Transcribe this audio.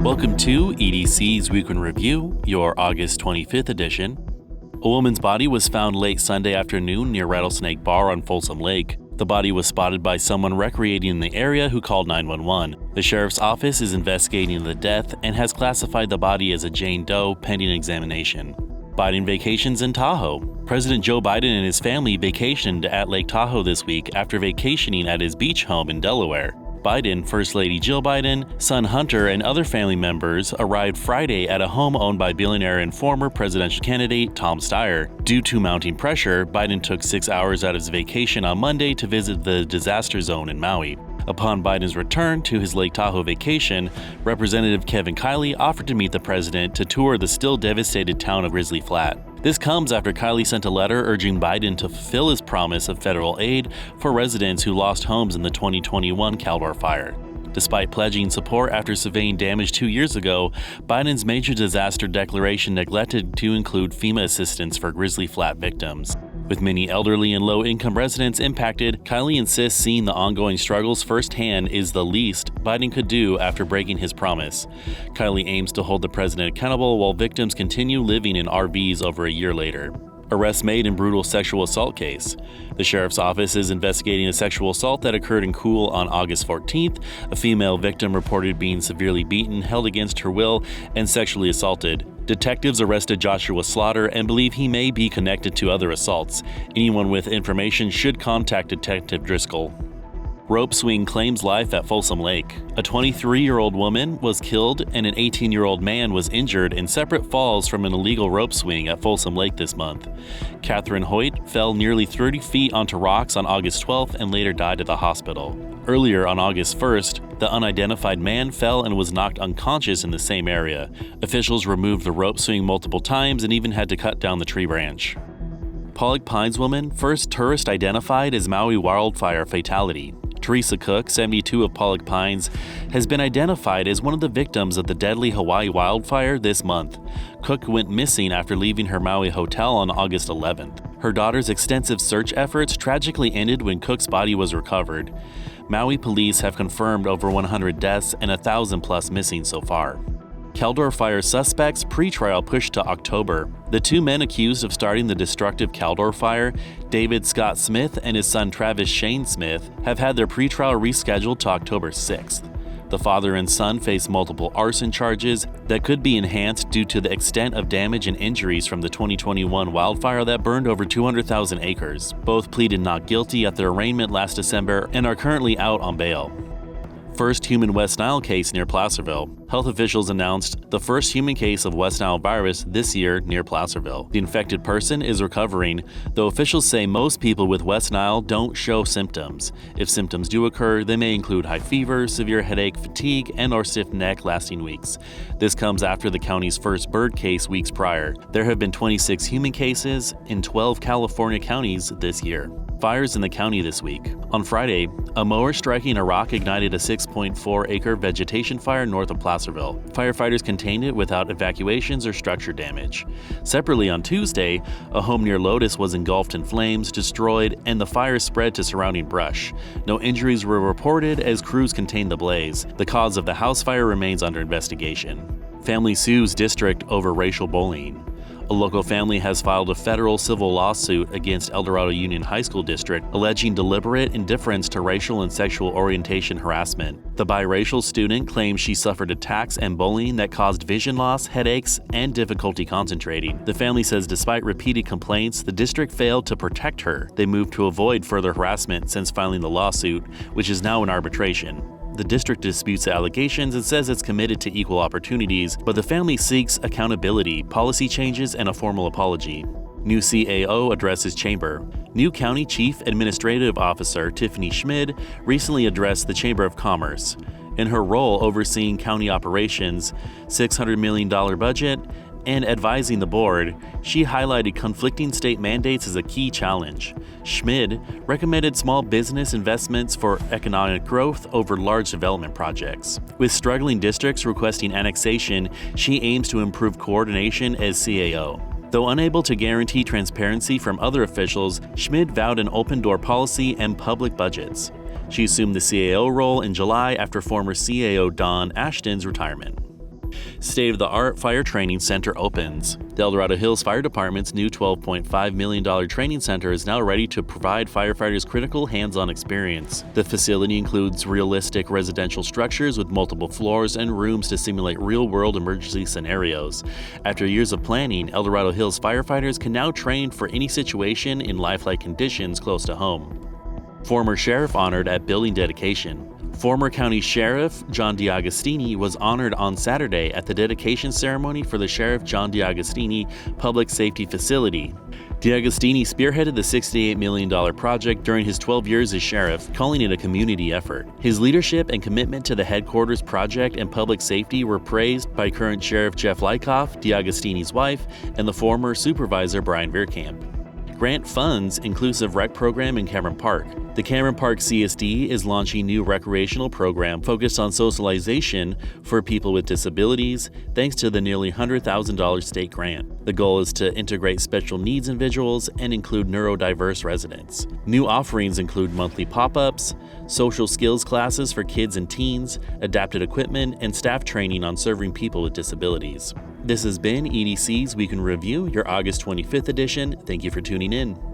Welcome to EDC's Week in Review, your August 25th edition. A woman's body was found late Sunday afternoon near Rattlesnake Bar on Folsom Lake. The body was spotted by someone recreating in the area who called 911. The sheriff's office is investigating the death and has classified the body as a Jane Doe pending examination. Biden vacations in Tahoe. President Joe Biden and his family vacationed at Lake Tahoe this week after vacationing at his beach home in Delaware. Biden, First Lady Jill Biden, son Hunter, and other family members arrived Friday at a home owned by billionaire and former presidential candidate Tom Steyer. Due to mounting pressure, Biden took 6 hours out of his vacation on Monday to visit the disaster zone in Maui. Upon Biden's return to his Lake Tahoe vacation, Representative Kevin Kiley offered to meet the president to tour the still devastated town of Grizzly Flat. This comes after Kiley sent a letter urging Biden to fulfill his promise of federal aid for residents who lost homes in the 2021 Caldor fire. Despite pledging support after surveying damage 2 years ago, Biden's major disaster declaration neglected to include FEMA assistance for Grizzly Flat victims. With many elderly and low-income residents impacted, Kiley insists seeing the ongoing struggles firsthand is the least Biden could do after breaking his promise. Kiley aims to hold the president accountable while victims continue living in RVs over a year later. Arrest made in brutal sexual assault case. The sheriff's office is investigating a sexual assault that occurred in Cool on August 14th. A female victim reported being severely beaten, held against her will, and sexually assaulted. Detectives arrested Joshua Slaughter and believe he may be connected to other assaults. Anyone with information should contact Detective Driscoll. Rope swing claims life at Folsom Lake. A 23-year-old woman was killed and an 18-year-old man was injured in separate falls from an illegal rope swing at Folsom Lake this month. Catherine Hoyt fell nearly 30 feet onto rocks on August 12th and later died at the hospital. Earlier on August 1st, the unidentified man fell and was knocked unconscious in the same area. Officials removed the rope swing multiple times and even had to cut down the tree branch. Pollock Pines woman, first tourist identified as Maui Wildfire Fatality. Teresa Cook, 72 of Pollock Pines, has been identified as one of the victims of the deadly Hawaii wildfire this month. Cook went missing after leaving her Maui hotel on August 11th. Her daughter's extensive search efforts tragically ended when Cook's body was recovered. Maui police have confirmed over 100 deaths and 1,000+ missing so far. Caldor fire suspects' pretrial pushed to October. The two men accused of starting the destructive Caldor fire, David Scott Smith and his son Travis Shane Smith, have had their pretrial rescheduled to October 6th. The father and son face multiple arson charges that could be enhanced due to the extent of damage and injuries from the 2021 wildfire that burned over 200,000 acres. Both pleaded not guilty at their arraignment last December and are currently out on bail. First human West Nile case near Placerville. Health officials announced the first human case of West Nile virus this year near Placerville. The infected person is recovering, though officials say most people with West Nile don't show symptoms. If symptoms do occur, they may include high fever, severe headache, fatigue, and/or stiff neck lasting weeks. This comes after the county's first bird case weeks prior. There have been 26 human cases in 12 California counties this year. Fires in the county this week. On Friday, a mower striking a rock ignited a 6.4-acre vegetation fire north of Placerville. Firefighters contained it without evacuations or structure damage. Separately on Tuesday, a home near Lotus was engulfed in flames, destroyed, and the fire spread to surrounding brush. No injuries were reported as crews contained the blaze. The cause of the house fire remains under investigation. Family sues district over racial bullying. A local family has filed a federal civil lawsuit against El Dorado Union High School District, alleging deliberate indifference to racial and sexual orientation harassment. The biracial student claims she suffered attacks and bullying that caused vision loss, headaches, and difficulty concentrating. The family says despite repeated complaints, the district failed to protect her. They moved to avoid further harassment since filing the lawsuit, which is now in arbitration. The district disputes the allegations and says it's committed to equal opportunities, but the family seeks accountability, policy changes, and a formal apology. New CAO addresses chamber. New County Chief Administrative Officer Tiffany Schmid recently addressed the Chamber of Commerce. In her role overseeing county operations, $600 million budget, and advising the board, she highlighted conflicting state mandates as a key challenge. Schmid recommended small business investments for economic growth over large development projects. With struggling districts requesting annexation, she aims to improve coordination as CAO. Though unable to guarantee transparency from other officials, Schmid vowed an open-door policy and public budgets. She assumed the CAO role in July after former CAO Don Ashton's retirement. State-of-the-art fire training center opens. The El Dorado Hills Fire Department's new $12.5 million training center is now ready to provide firefighters critical hands-on experience. The facility includes realistic residential structures with multiple floors and rooms to simulate real-world emergency scenarios. After years of planning, El Dorado Hills firefighters can now train for any situation in lifelike conditions close to home. Former sheriff honored at building dedication. Former County Sheriff John DeAgostini was honored on Saturday at the dedication ceremony for the Sheriff John DeAgostini Public Safety Facility. DeAgostini spearheaded the $68 million project during his 12 years as sheriff, calling it a community effort. His leadership and commitment to the headquarters project and public safety were praised by current Sheriff Jeff Lykoff, DeAgostini's wife, and the former Supervisor Brian Veerkamp. Grant funds inclusive rec program in Cameron Park. The Cameron Park CSD is launching a new recreational program focused on socialization for people with disabilities, thanks to the nearly $100,000 state grant. The goal is to integrate special needs individuals and include neurodiverse residents. New offerings include monthly pop-ups, social skills classes for kids and teens, adapted equipment, and staff training on serving people with disabilities. This has been EDC's Week in Review, your August 25th edition. Thank you for tuning in.